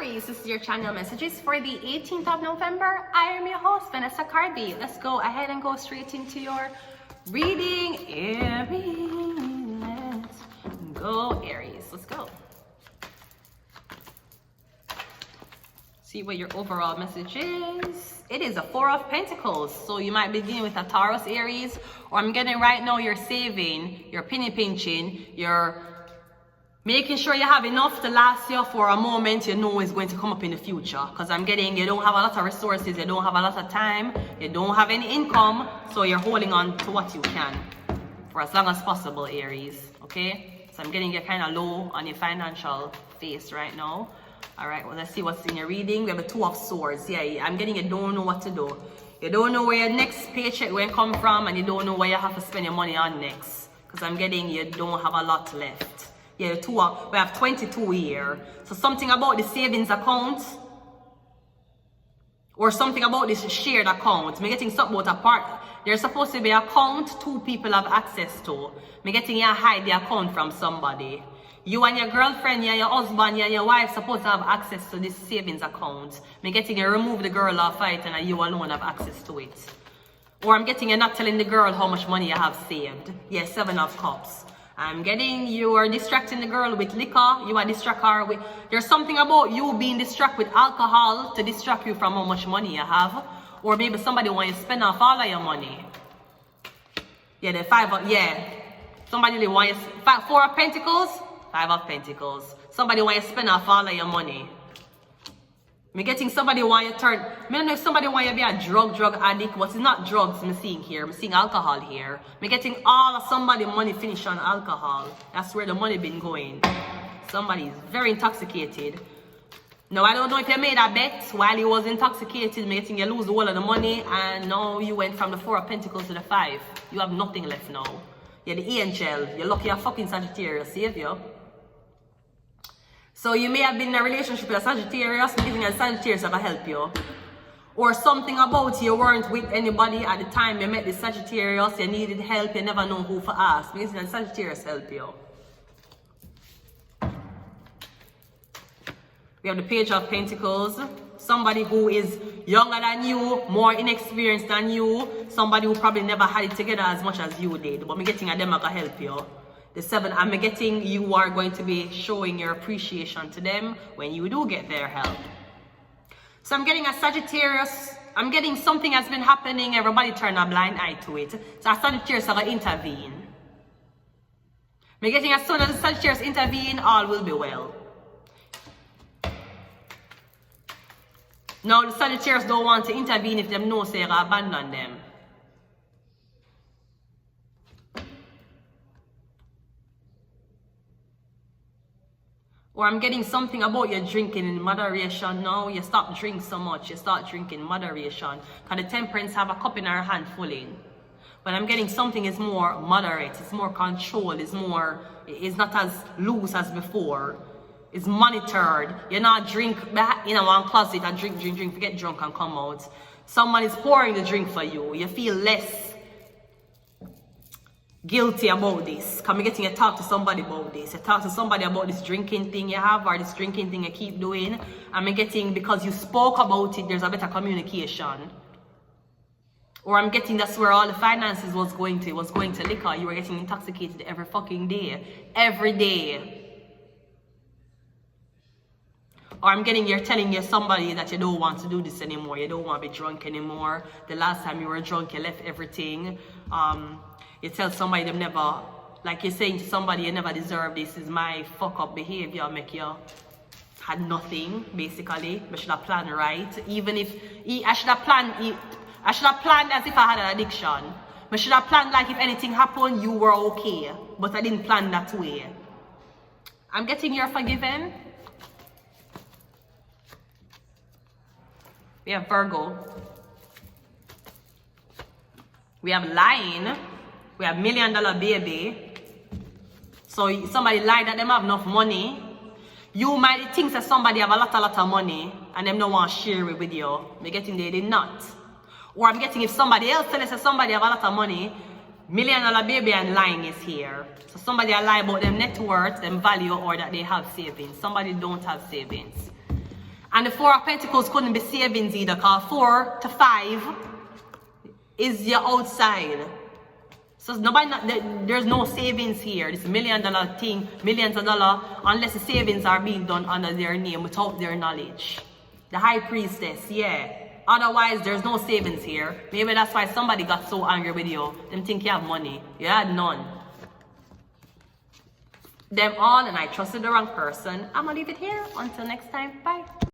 Aries, this is your channel messages for the 18th of November. I am your host, Vanessa Carby. Let's go ahead and go straight into your reading. Aries, let's go, Aries. Let's go. See what your overall message is. It is a Four of Pentacles. So you might be dealing with a Taurus, Aries, or I'm getting right now you're saving, you're penny pinching, you're making sure you have enough to last you for a moment you know is going to come up in the future. Because I'm getting you don't have a lot of resources, you don't have a lot of time, you don't have any income, so you're holding on to what you can for as long as possible, Aries. Okay? So I'm getting you kind of low on your financial face right now. Alright, well, let's see what's in your reading. We have a Two of Swords. Yeah, I'm getting you don't know what to do. You don't know where your next paycheck will come from, and you don't know where you have to spend your money on next. Because I'm getting you don't have a lot left. Yeah, we have 22 here. So something about the savings account or something about this shared account. I'm getting something about a part. There's supposed to be an account two people have access to. I'm getting you hide the account from somebody. You and your girlfriend, yeah, your husband, yeah, your wife supposed to have access to this savings account. I'm getting you remove the girl off it and you alone have access to it. Or I'm getting you not telling the girl how much money you have saved. Yeah, Seven of Cups. I'm getting you are distracting the girl with liquor. You are distract her with. There's something about you being distracted with alcohol to distract you from how much money you have. Or maybe somebody want you to spend off all of your money. Yeah, the somebody want you. Four of Pentacles, Five of Pentacles. Somebody want you to spend off all of your money. I'm getting somebody want you to turn. I don't know if somebody want you to be a drug addict, but it's not drugs I'm seeing here. I'm seeing alcohol here. I'm getting all of somebody money finished on alcohol. That's where the money been going. Somebody is very intoxicated. Now, I don't know if you made a bet while he was intoxicated, I'm getting you lose the whole of the money, and now you went from the Four of Pentacles to the Five. You have nothing left now. You're the angel. You're lucky you're fucking Sagittarius. Save you. So you may have been in a relationship with a Sagittarius, giving a Sagittarius to help you. Or something about you weren't with anybody at the time you met the Sagittarius, you needed help, you never know who to ask. Because the Sagittarius help you. We have the Page of Pentacles. Somebody who is younger than you, more inexperienced than you. Somebody who probably never had it together as much as you did. But I'm getting a them to help you. The Seven, I'm getting you are going to be showing your appreciation to them when you do get their help. So I'm getting a Sagittarius. I'm getting something has been happening. Everybody turn a blind eye to it. So a Sagittarius are going to intervene. I'm getting as soon as the Sagittarius intervene, all will be well. Now the Sagittarius don't want to intervene if them know say they abandon them. Or I'm getting something about you drinking in moderation now. You stop drinking so much. You start drinking in moderation. Because the Temperance have a cup in her hand full in. But I'm getting something is more moderate. It's more controlled. It's not as loose as before. It's monitored. You're not drink in a one closet and drink, get drunk and come out. Someone is pouring the drink for you. You feel less guilty about this. Come getting you talk to somebody about this. You talk to somebody about this drinking thing you have or this drinking thing you keep doing. I'm getting because you spoke about it, there's a better communication. Or I'm getting that's where all the finances was going to liquor. You were getting intoxicated every fucking day. Every day. Or I'm getting you're telling you somebody that you don't want to do this anymore. You don't want to be drunk anymore. The last time you were drunk, you left everything. You tell somebody them never, like you're saying to somebody you never deserve this is my fuck up behavior, make you had nothing basically. I should have planned right. Even if I should have planned as if I had an addiction. I should have planned like if anything happened, you were okay. But I didn't plan that way. I'm getting you're forgiven. We have Virgo. We have Lion. We have $1 Million Baby. So somebody lied that them have enough money. You might think that somebody have a lot of money and them don't want to share it with you. I'm getting they did not. Or I'm getting if somebody else tells us somebody have a lot of money, $1 Million Baby and lying is here. So somebody lie about them net worth, them value, or that they have savings. Somebody don't have savings. And the Four of Pentacles couldn't be savings either, because 4 to 5 is your outside. So there's no savings here. This $1 million thing, millions of dollars, unless the savings are being done under their name without their knowledge. The High Priestess, yeah. Otherwise, there's no savings here. Maybe that's why somebody got so angry with you. Them think you have money. You had none. Them all, and I trusted the wrong person. I'm gonna leave it here. Until next time, bye.